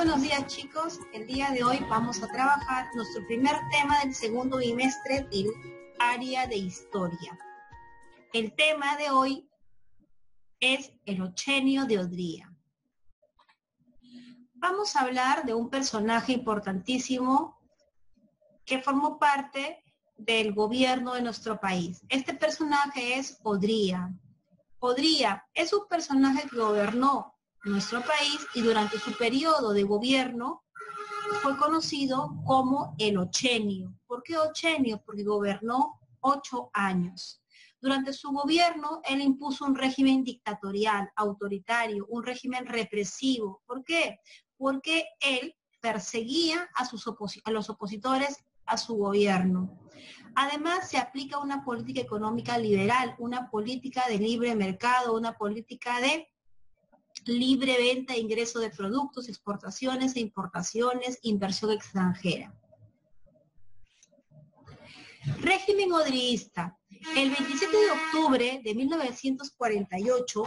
Buenos días, chicos. El día de hoy vamos a trabajar nuestro primer tema del segundo bimestre del área de historia. El tema de hoy es el Ochenio de Odría. Vamos a hablar de un personaje importantísimo que formó parte del gobierno de nuestro país. Este personaje es Odría. Odría es un personaje que gobernó nuestro país y durante su periodo de gobierno fue conocido como el Ochenio. ¿Por qué Ochenio? Porque gobernó 8 años. Durante su gobierno, él impuso un régimen dictatorial, autoritario, un régimen represivo. ¿Por qué? Porque él perseguía a los opositores a su gobierno. Además, se aplica una política económica liberal, una política de libre mercado, una política de libre venta e ingreso de productos, exportaciones e importaciones, inversión extranjera. Régimen odrista. El 27 de octubre de 1948,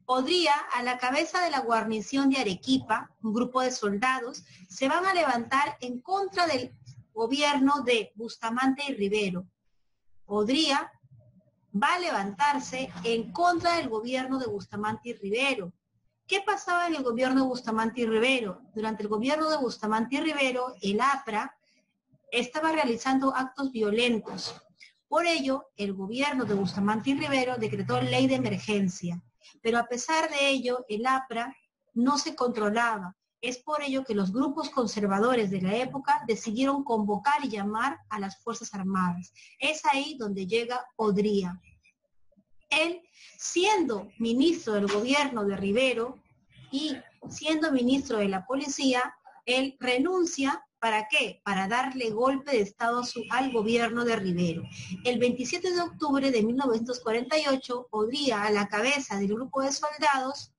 Odría, a la cabeza de la guarnición de Arequipa, un grupo de soldados, se van a levantar en contra del gobierno de Bustamante y Rivero. Odría va a levantarse en contra del gobierno de Bustamante y Rivero. ¿Qué pasaba en el gobierno de Bustamante y Rivero? Durante el gobierno de Bustamante y Rivero, el APRA estaba realizando actos violentos. Por ello, el gobierno de Bustamante y Rivero decretó ley de emergencia. Pero a pesar de ello, el APRA no se controlaba. Es por ello que los grupos conservadores de la época decidieron convocar y llamar a las Fuerzas Armadas. Es ahí donde llega Odría. Él, siendo ministro del gobierno de Rivero y siendo ministro de la policía, él renuncia. ¿Para qué? Para darle golpe de Estado al gobierno de Rivero. El 27 de octubre de 1948, Odría, a la cabeza del grupo de soldados,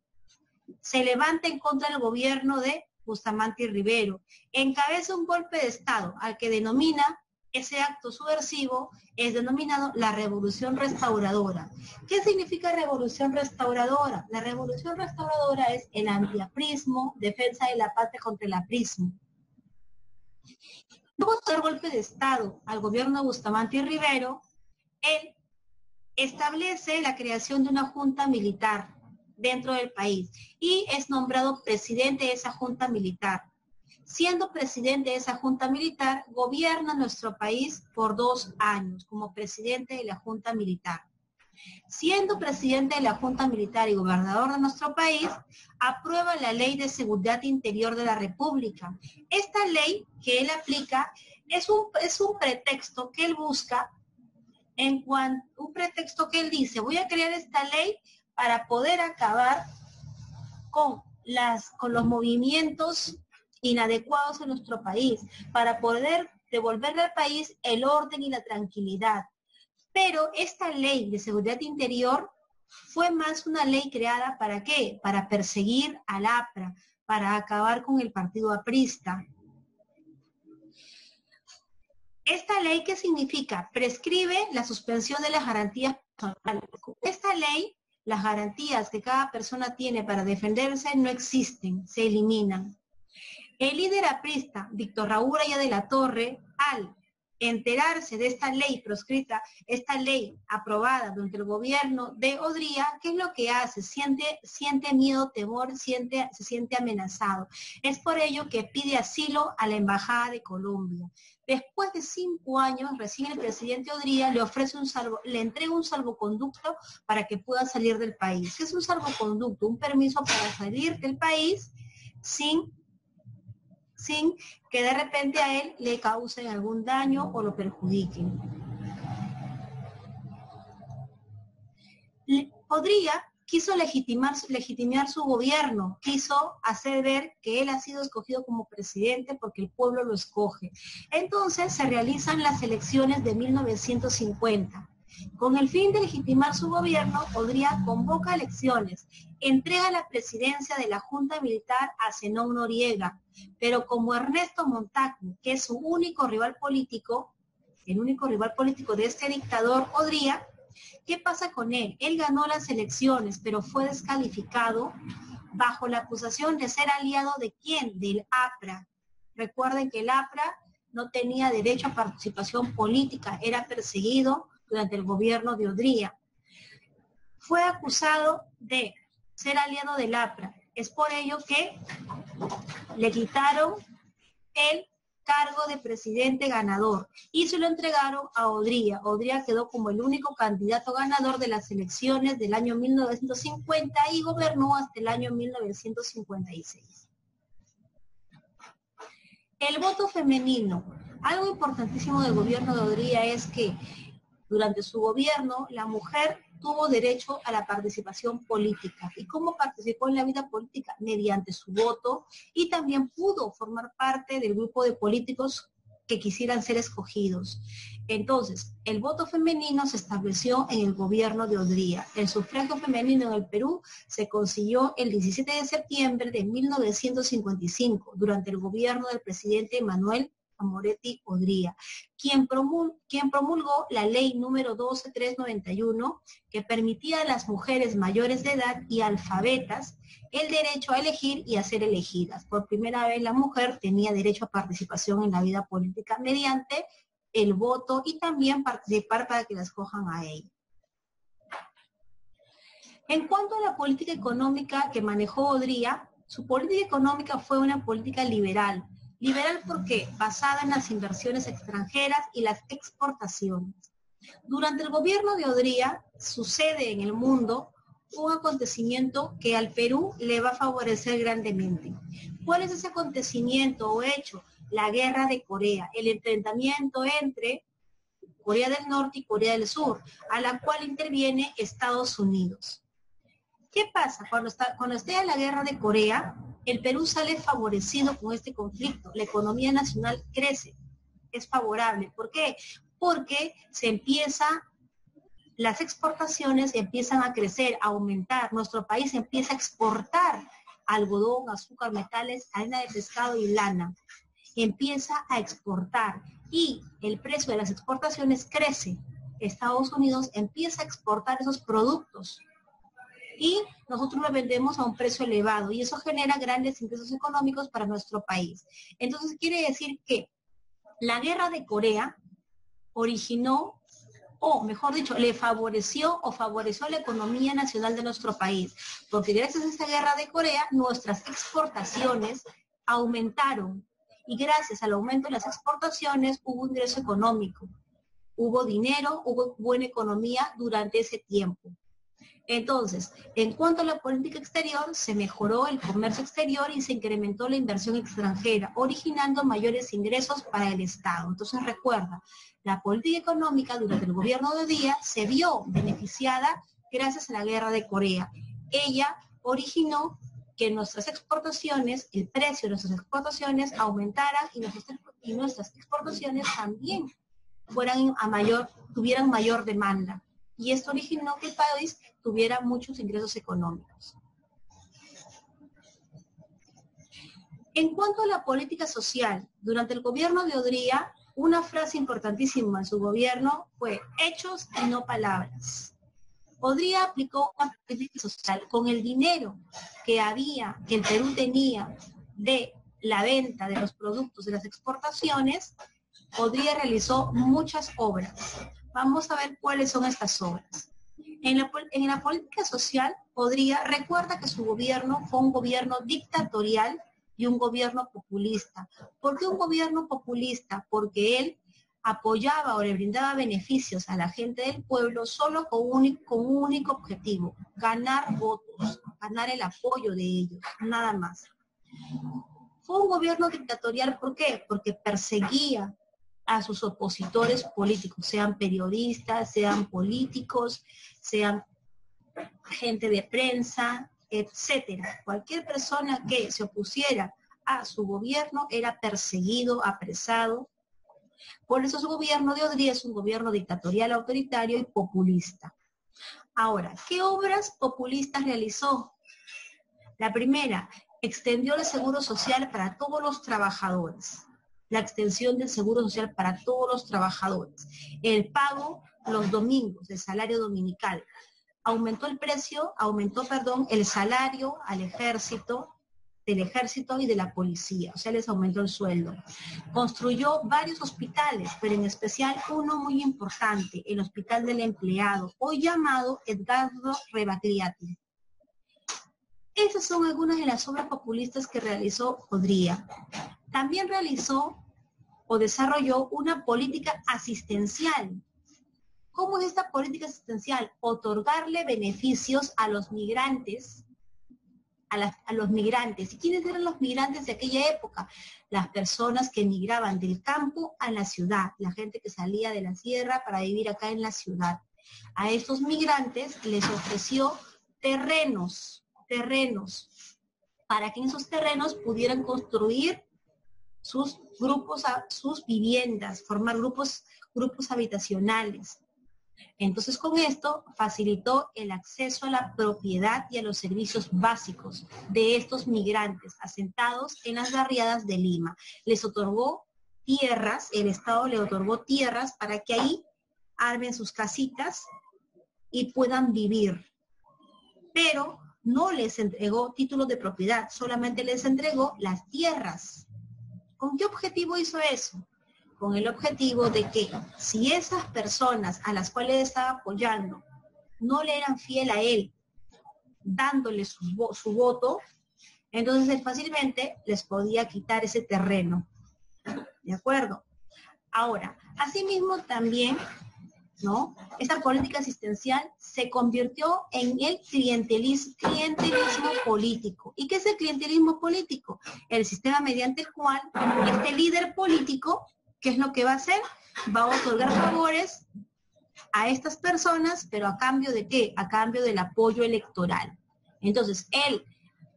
se levanta en contra del gobierno de Bustamante y Rivero. Encabeza un golpe de Estado al que denomina ese acto subversivo, es denominado la Revolución Restauradora. ¿Qué significa Revolución Restauradora? La Revolución Restauradora es el antiaprismo, defensa de la patria contra el aprismo. Luego del golpe de Estado al gobierno de Bustamante y Rivero, él establece la creación de una junta militar dentro del país y es nombrado presidente de esa junta militar. Siendo presidente de esa junta militar, gobierna nuestro país por 2 años como presidente de la junta militar. Siendo presidente de la junta militar y gobernador de nuestro país, aprueba la Ley de Seguridad Interior de la República. Esta ley que él aplica es un pretexto que él busca, un pretexto que él dice, voy a crear esta ley para poder acabar con los movimientos inadecuados en nuestro país, para poder devolverle al país el orden y la tranquilidad. Pero esta ley de seguridad interior fue más una ley creada ¿para qué? Para perseguir al APRA, para acabar con el partido aprista. ¿Esta ley qué significa? Prescribe la suspensión de las garantías personales. Esta ley, las garantías que cada persona tiene para defenderse no existen, se eliminan. El líder aprista, Víctor Raúl Aya de la Torre, al enterarse de esta ley proscrita, esta ley aprobada durante el gobierno de Odría, ¿qué es lo que hace? Siente miedo, temor, se siente amenazado. Es por ello que pide asilo a la Embajada de Colombia. Después de 5 años, recién el presidente Odría le entrega un salvoconducto para que pueda salir del país. ¿Qué es un salvoconducto? Un permiso para salir del país sin que de repente a él le causen algún daño o lo perjudiquen. Odría quiso legitimar su gobierno, quiso hacer ver que él ha sido escogido como presidente porque el pueblo lo escoge. Entonces se realizan las elecciones de 1950. Con el fin de legitimar su gobierno, Odría convoca elecciones, entrega la presidencia de la Junta Militar a Zenón Noriega, pero como Ernesto Montagni, que es su único rival político, el único rival político de este dictador Odría, ¿qué pasa con él? Él ganó las elecciones, pero fue descalificado bajo la acusación de ser aliado de ¿quién? Del APRA. Recuerden que el APRA no tenía derecho a participación política, era perseguido durante el gobierno de Odría. Fue acusado de ser aliado del APRA. Es por ello que le quitaron el cargo de presidente ganador y se lo entregaron a Odría. Odría quedó como el único candidato ganador de las elecciones del año 1950 y gobernó hasta el año 1956. El voto femenino. Algo importantísimo del gobierno de Odría es que durante su gobierno la mujer tuvo derecho a la participación política. ¿Y cómo participó en la vida política? Mediante su voto, y también pudo formar parte del grupo de políticos que quisieran ser escogidos. Entonces, el voto femenino se estableció en el gobierno de Odría. El sufragio femenino en el Perú se consiguió el 17 de septiembre de 1955, durante el gobierno del presidente Manuel Amoretti Odría, quien promulgó la ley número 12391, que permitía a las mujeres mayores de edad y alfabetas el derecho a elegir y a ser elegidas. Por primera vez la mujer tenía derecho a participación en la vida política mediante el voto y también participar para que la escojan a ella. En cuanto a la política económica que manejó Odría, su política económica fue una política liberal. Liberal porque basada en las inversiones extranjeras y las exportaciones. Durante el gobierno de Odría sucede en el mundo un acontecimiento que al Perú le va a favorecer grandemente. ¿Cuál es ese acontecimiento o hecho? La guerra de Corea, el enfrentamiento entre Corea del Norte y Corea del Sur, a la cual interviene Estados Unidos. ¿Qué pasa? Cuando esté la guerra de Corea, el Perú sale favorecido con este conflicto. La economía nacional crece, es favorable. ¿Por qué? Porque las exportaciones empiezan a crecer, a aumentar. Nuestro país empieza a exportar algodón, azúcar, metales, harina de pescado y lana. Empieza a exportar y el precio de las exportaciones crece. Estados Unidos empieza a exportar esos productos y nosotros lo vendemos a un precio elevado y eso genera grandes ingresos económicos para nuestro país. Entonces quiere decir que la guerra de Corea originó, o mejor dicho, le favoreció la economía nacional de nuestro país, porque gracias a esta guerra de Corea nuestras exportaciones aumentaron y gracias al aumento de las exportaciones hubo ingreso económico, hubo dinero, hubo buena economía durante ese tiempo. Entonces, en cuanto a la política exterior, se mejoró el comercio exterior y se incrementó la inversión extranjera, originando mayores ingresos para el Estado. Entonces, recuerda, la política económica durante el gobierno de Odría se vio beneficiada gracias a la guerra de Corea. Ella originó que nuestras exportaciones, el precio de nuestras exportaciones aumentara y nuestras exportaciones también tuvieran mayor demanda. Y esto originó que el país tuviera muchos ingresos económicos. En cuanto a la política social, durante el gobierno de Odría, una frase importantísima en su gobierno fue hechos y no palabras. Odría aplicó una política social con el dinero que el Perú tenía de la venta de los productos de las exportaciones. Odría realizó muchas obras. Vamos a ver cuáles son estas obras. En la política social, Odría recuerda que su gobierno fue un gobierno dictatorial y un gobierno populista. ¿Por qué un gobierno populista? Porque él apoyaba o le brindaba beneficios a la gente del pueblo solo con un único objetivo: ganar votos, ganar el apoyo de ellos, nada más. Fue un gobierno dictatorial, ¿por qué? Porque perseguía a sus opositores políticos, sean periodistas, sean políticos, sean gente de prensa, etcétera. Cualquier persona que se opusiera a su gobierno era perseguido, apresado. Por eso su gobierno de Odría es un gobierno dictatorial, autoritario y populista. Ahora, ¿qué obras populistas realizó? La primera, extendió el seguro social para todos los trabajadores. La extensión del seguro social para todos los trabajadores. El pago los domingos, el salario dominical. aumentó el salario del ejército y de la policía, o sea, les aumentó el sueldo. Construyó varios hospitales, pero en especial uno muy importante, el Hospital del Empleado, hoy llamado Edgardo Rebagliati. Esas son algunas de las obras populistas que realizó Odría. También realizó o desarrolló una política asistencial. ¿Cómo es esta política asistencial? Otorgarle beneficios a los migrantes, a los migrantes. ¿Y quiénes eran los migrantes de aquella época? Las personas que migraban del campo a la ciudad, la gente que salía de la sierra para vivir acá en la ciudad. A estos migrantes les ofreció terrenos, para que en esos terrenos pudieran construir sus grupos, sus viviendas, formar grupos habitacionales. Entonces, con esto facilitó el acceso a la propiedad y a los servicios básicos de estos migrantes asentados en las barriadas de Lima. Les otorgó tierras, el Estado le otorgó tierras para que ahí armen sus casitas y puedan vivir. Pero no les entregó títulos de propiedad, solamente les entregó las tierras. ¿Con qué objetivo hizo eso? Con el objetivo de que si esas personas a las cuales estaba apoyando no le eran fiel a él, dándole su voto, entonces él fácilmente les podía quitar ese terreno. ¿De acuerdo? Ahora, asimismo también, ¿no? Esta política asistencial se convirtió en el clientelismo político. ¿Y qué es el clientelismo político? El sistema mediante el cual este líder político, ¿qué es lo que va a hacer? Va a otorgar favores a estas personas, pero ¿a cambio de qué? A cambio del apoyo electoral. Entonces, él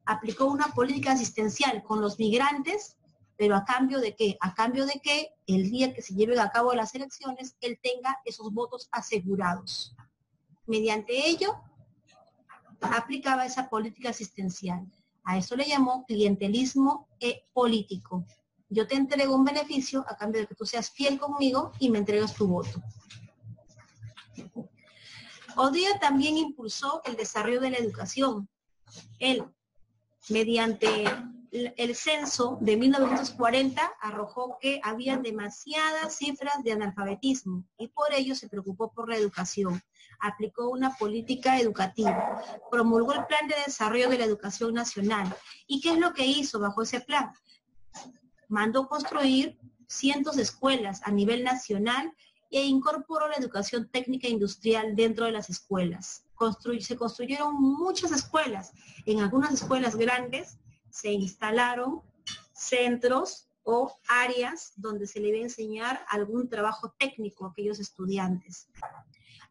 aplicó una política asistencial con los migrantes, pero ¿a cambio de qué? A cambio de que el día que se lleven a cabo las elecciones, él tenga esos votos asegurados. Mediante ello, aplicaba esa política asistencial. A eso le llamó clientelismo político. Yo te entrego un beneficio a cambio de que tú seas fiel conmigo y me entregues tu voto. Odría también impulsó el desarrollo de la educación. Él, mediante el censo de 1940, arrojó que había demasiadas cifras de analfabetismo y por ello se preocupó por la educación. Aplicó una política educativa, promulgó el Plan de Desarrollo de la Educación Nacional. ¿Y qué es lo que hizo bajo ese plan? Mandó construir cientos de escuelas a nivel nacional e incorporó la educación técnica e industrial dentro de las escuelas. Se construyeron muchas escuelas. En algunas escuelas grandes se instalaron centros o áreas donde se le iba a enseñar algún trabajo técnico a aquellos estudiantes.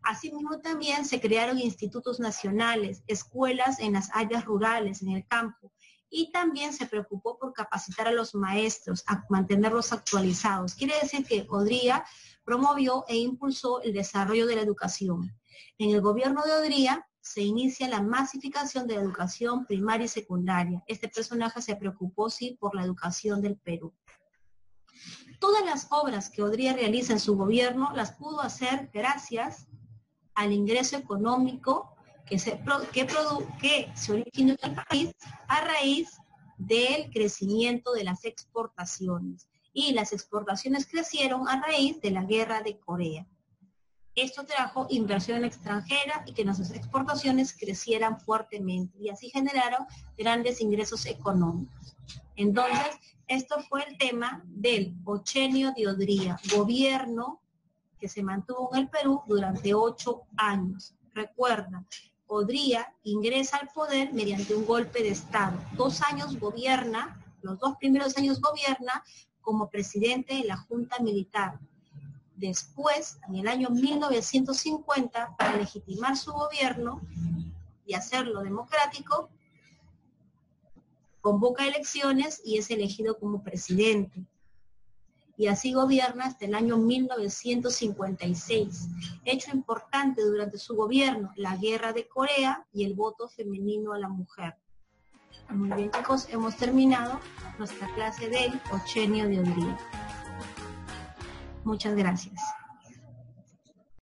Asimismo también se crearon institutos nacionales, escuelas en las áreas rurales, en el campo, y también se preocupó por capacitar a los maestros, a mantenerlos actualizados. Quiere decir que Odría promovió e impulsó el desarrollo de la educación. En el gobierno de Odría se inicia la masificación de la educación primaria y secundaria. Este personaje se preocupó, sí, por la educación del Perú. Todas las obras que Odría realiza en su gobierno las pudo hacer gracias al ingreso económico que se originó en el país a raíz del crecimiento de las exportaciones. Y las exportaciones crecieron a raíz de la guerra de Corea. Esto trajo inversión extranjera y que nuestras exportaciones crecieran fuertemente y así generaron grandes ingresos económicos. Entonces, esto fue el tema del Ochenio de Odría, gobierno que se mantuvo en el Perú durante 8 años. Recuerda, Odría ingresa al poder mediante un golpe de Estado. 2 años gobierna, los 2 primeros años gobierna como presidente de la Junta Militar. Después, en el año 1950, para legitimar su gobierno y hacerlo democrático, convoca elecciones y es elegido como presidente. Y así gobierna hasta el año 1956. Hecho importante durante su gobierno, la guerra de Corea y el voto femenino a la mujer. Muy bien, chicos, hemos terminado nuestra clase del Ochenio de Odría. Muchas gracias.